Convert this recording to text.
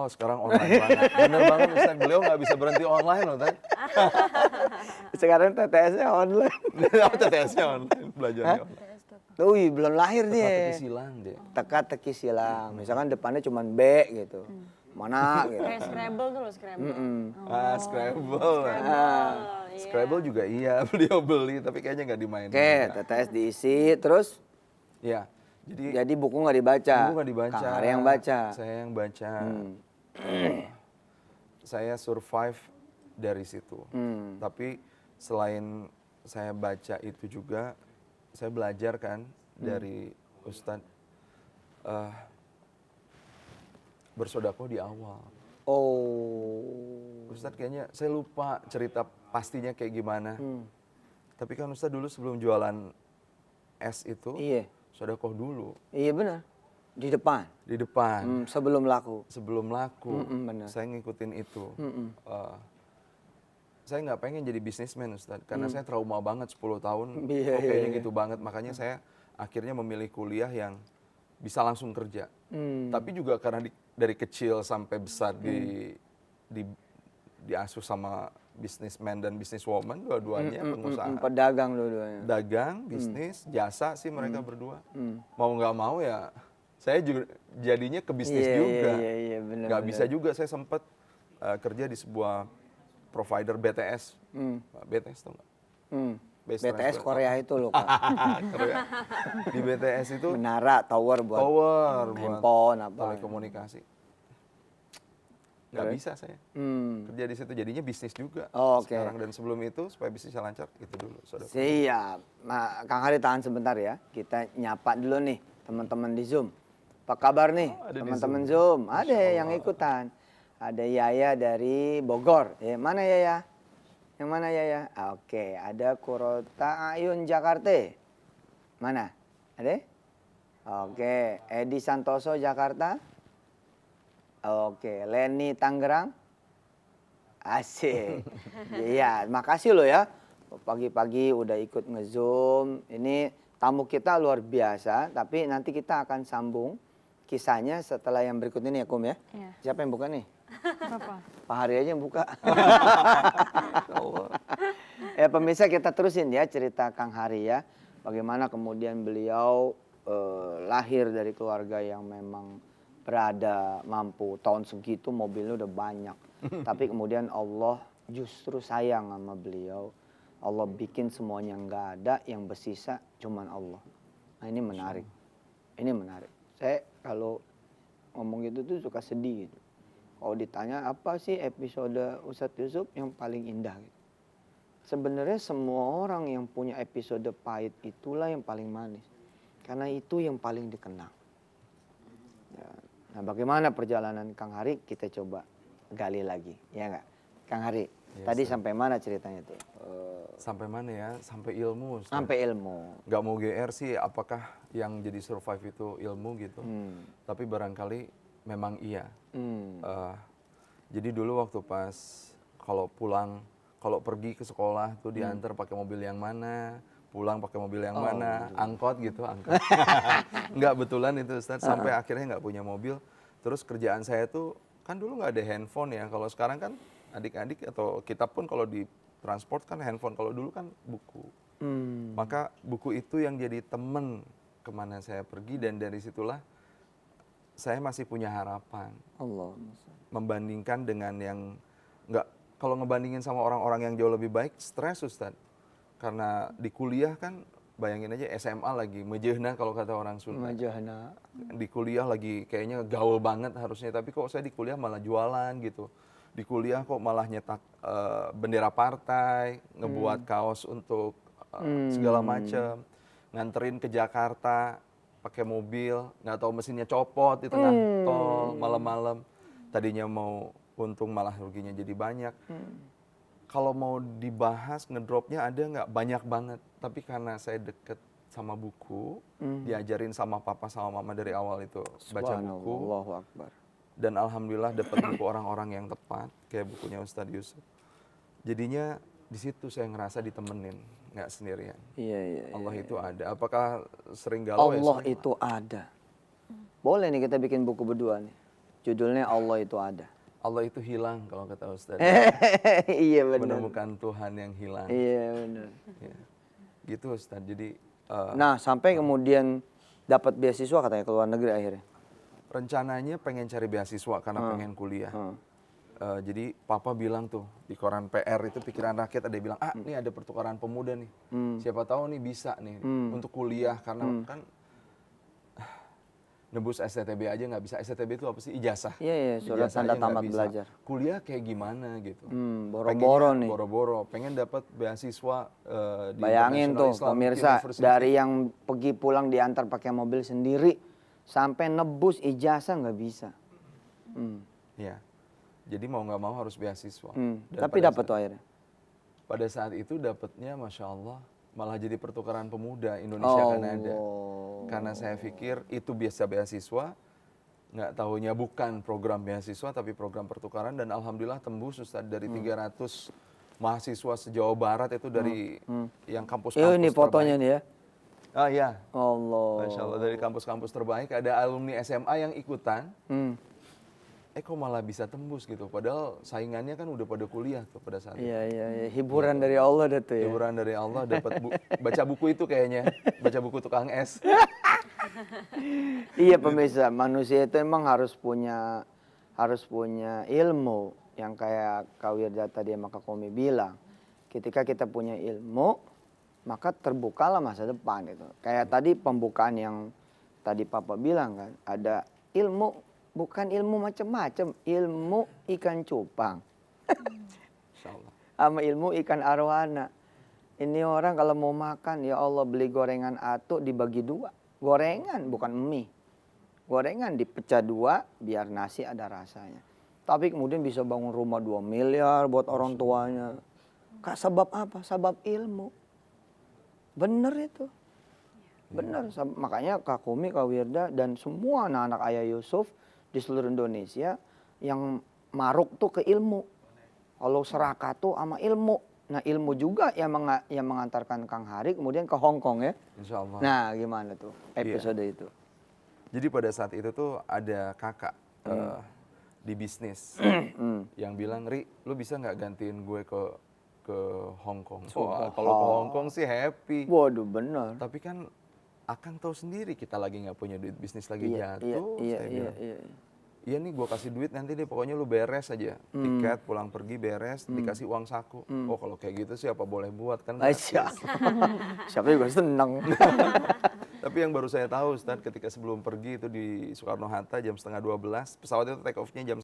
Oh sekarang online banget. Bener banget Ustaz, beliau nggak bisa berhenti online loh Ustaz. Sekarang TTS-nya online. Oh TTS-nya online, belajarnya online. Wih, belum lahir Teka-teki dia. silang deh. Teka-teki silang. Misalkan depannya cuma B gitu. Mana gitu. Kayak Scrabble tuh loh, Scrabble. Scrabble. Iya. Scrabble juga iya, beliau beli tapi kayaknya nggak dimainin. Oke, juga. TTS diisi, terus Iya. Jadi jadi buku nggak dibaca. buku nggak dibaca. Kang Hari yang baca. Saya yang baca. Saya survive dari situ. Tapi selain saya baca itu juga, saya belajar kan dari Ustadz bersodakoh di awal. Oh. Ustadz kayaknya saya lupa cerita pastinya kayak gimana. Tapi kan Ustadz dulu sebelum jualan es itu, Iya. sodakoh dulu Iya benar. Di depan. di depan. Sebelum laku. Sebelum laku, benar. saya ngikutin itu. Saya nggak pengen jadi bisnismen Ustadz, karena saya trauma banget 10 tahun, Iya, kok kayaknya iya. gitu banget. Makanya saya akhirnya memilih kuliah yang bisa langsung kerja. Tapi juga karena dari kecil sampai besar diasuh sama bisnismen dan bisniswoman, dua-duanya pengusaha. Pedagang dua-duanya. Dagang, bisnis, jasa sih mereka berdua. Mau nggak mau ya, saya juga jadinya ke bisnis Iya, juga. iya, benar. Nggak bisa juga, saya sempat kerja di sebuah provider BTS. BTS tau nggak? Base BTS Transfer. Korea itu loh Kak. Korea. Di BTS itu Menara, tower buat tower buat handphone apa. telekomunikasi. Nggak bisa saya kerja di situ, jadinya bisnis juga. Oh, oke. Sekarang dan sebelum itu supaya bisnisnya lancar itu dulu. Saudara. Siap. Nah, Kang Hari tahan sebentar ya. Kita nyapa dulu nih teman-teman di Zoom. Apa kabar nih ada di teman-teman Zoom? Ada yang ikutan. Ada Yaya dari Bogor. Mana Yaya? Yang mana Yaya? Oke, ada Kurota Ayun Jakarta. Mana? Ada? Oke, Edi Santoso Jakarta. Oke, Leni Tangerang. Asik. Iya, makasih loh ya. Pagi-pagi udah ikut nge-Zoom. Ini tamu kita luar biasa, tapi nanti kita akan sambung kisahnya setelah yang berikut ini ya, Kum ya. Iya. Siapa yang buka nih? Apa? Pak Hari aja yang buka. Ya pemirsa, kita terusin ya cerita Kang Hari ya. Bagaimana kemudian beliau lahir dari keluarga yang memang berada mampu. Tahun segitu mobilnya udah banyak. Tapi kemudian Allah justru sayang sama beliau. Allah bikin semuanya nggak ada, yang bersisa cuman Allah. Nah ini menarik. Ini menarik. Saya kalau ngomong gitu tuh suka sedih gitu. Kalau ditanya apa sih episode Ustadz Yusuf yang paling indah gitu. Sebenarnya semua orang yang punya episode pahit itulah yang paling manis. Karena itu yang paling dikenang. Ya. Nah bagaimana perjalanan Kang Hari, kita coba gali lagi. Ya nggak? Kang Hari, tadi sampai mana ceritanya tuh? Sampai mana ya? Sampai ilmu. Ustaz. Sampai ilmu. Nggak mau GR sih, apakah yang jadi survive itu ilmu gitu. Tapi barangkali memang iya. Jadi dulu waktu pas kalau pulang, kalau pergi ke sekolah tuh diantar pakai mobil yang mana, pulang pakai mobil yang mana, angkot gitu, angkot. Nggak betulan itu Ustaz, sampai akhirnya nggak punya mobil. Terus kerjaan saya tuh, kan dulu nggak ada handphone ya. Kalau sekarang kan adik-adik atau kita pun kalau di transport kan handphone, kalau dulu kan buku. Maka buku itu yang jadi temen kemana saya pergi, dan dari situlah saya masih punya harapan. Allah. Membandingkan dengan yang nggak, kalau ngebandingin sama orang-orang yang jauh lebih baik, stres Ustadz. Karena di kuliah kan, bayangin aja SMA lagi, mejehna kalau kata orang Sunda. Majahna. Di kuliah lagi kayaknya gaul banget harusnya, tapi kok saya di kuliah malah jualan gitu. Di kuliah kok malah nyetak bendera partai, ngebuat kaos untuk segala macam, nganterin ke Jakarta pakai mobil, nggak tahu mesinnya copot di tengah tol malam-malam. Tadinya mau untung malah ruginya jadi banyak. Kalau mau dibahas ngedropnya ada nggak? Banyak banget. Tapi karena saya deket sama buku, diajarin sama papa sama mama dari awal itu baca buku. Allahu Akbar. Dan alhamdulillah dapat buku orang-orang yang tepat, kayak bukunya Ustadz Yusuf. Jadinya di situ saya ngerasa ditemenin, nggak sendirian. Iya. Allah itu ada. Apakah sering galau? Allah ya? itu ada. Boleh nih kita bikin buku berdua nih. Judulnya Allah itu ada. Allah itu hilang kalau kata Ustaz. Iya benar. Menemukan Tuhan yang hilang. Iya benar. Ya. Gitu Ustaz. Jadi Nah, sampai kemudian dapat beasiswa katanya ke luar negeri akhirnya. rencananya pengen cari beasiswa karena pengen kuliah. Jadi papa bilang tuh di koran PR itu Pikiran Rakyat ada yang bilang, ini ada pertukaran pemuda nih. Siapa tahu nih bisa nih untuk kuliah karena kan nebus STTB aja nggak bisa. STTB itu apa sih? Ijazah. Iya, iya, surat Ijazah tanda aja nggak tamat bisa. belajar. Kuliah kayak gimana gitu. Boro-boro Pengennya nih. Boro-boro. Pengen dapat beasiswa di Bayangin International tuh Islamic pemirsa, University. dari yang pergi pulang diantar pakai mobil sendiri sampai nebus ijazah nggak bisa. Ya. Jadi mau nggak mau harus beasiswa. Dan Tapi pada dapat tuh akhirnya. Pada saat itu dapatnya Masya Allah malah jadi pertukaran pemuda Indonesia-Kanada. Karena saya pikir itu biasa beasiswa, nggak tahunya bukan program beasiswa tapi program pertukaran, dan alhamdulillah tembus Ustaz dari 300 mahasiswa se-Jawa Barat itu dari yang kampus-kampus Ini fotonya nih ya. Oh iya. Allah. Masya Allah, dari kampus-kampus terbaik ada alumni SMA yang ikutan. Kok malah bisa tembus gitu, padahal saingannya kan udah pada kuliah tuh pada saat itu. Iya, iya, iya. Hiburan dari Allah dah tuh ya. Hiburan dari Allah, dapat baca buku itu kayaknya, baca buku tukang es. Iya pemirsa, manusia itu emang harus punya ilmu yang kayak Kak Wirda tadi sama Kak Komi bilang. Ketika kita punya ilmu, maka terbukalah masa depan itu. Kayak tadi pembukaan yang tadi Papa bilang kan, ada ilmu, bukan ilmu macam-macam, ilmu ikan cupang. Insyaallah. Sama ilmu ikan arwana. Ini orang kalau mau makan, ya Allah beli gorengan atuk dibagi dua. Gorengan bukan mie. Gorengan dipecah dua biar nasi ada rasanya. Tapi kemudian bisa bangun rumah 2 miliar buat orang tuanya. Kak, sebab apa? Sebab ilmu. Bener itu. Bener. Makanya Kak Kumi, Kak Wirda, dan semua anak-anak Ayah Yusuf di seluruh Indonesia yang maruk tuh ke ilmu. Kalau serakah tuh sama ilmu. Nah ilmu juga yang mengantarkan Kang Hari kemudian ke Hong Kong ya. Insya Allah. Nah gimana tuh episode itu? Jadi pada saat itu tuh ada kakak di bisnis yang bilang, Ri, lu bisa nggak gantiin gue ke Hong Kong? Wah, kalau ke Hong Kong sih happy. Waduh benar. Tapi kan Akang tahu sendiri kita lagi nggak punya duit, bisnis lagi jatuh. Iya, Saya iya, bilang, iya. iya nih gue kasih duit nanti deh, pokoknya lu beres aja. Tiket, pulang pergi beres, dikasih uang saku. Oh kalau kayak gitu sih apa boleh buat kan. Aisyah. Siapa juga senang. Tapi yang baru saya tahu Ustaz, ketika sebelum pergi itu di Soekarno-Hatta jam 11:30, pesawat itu take off-nya jam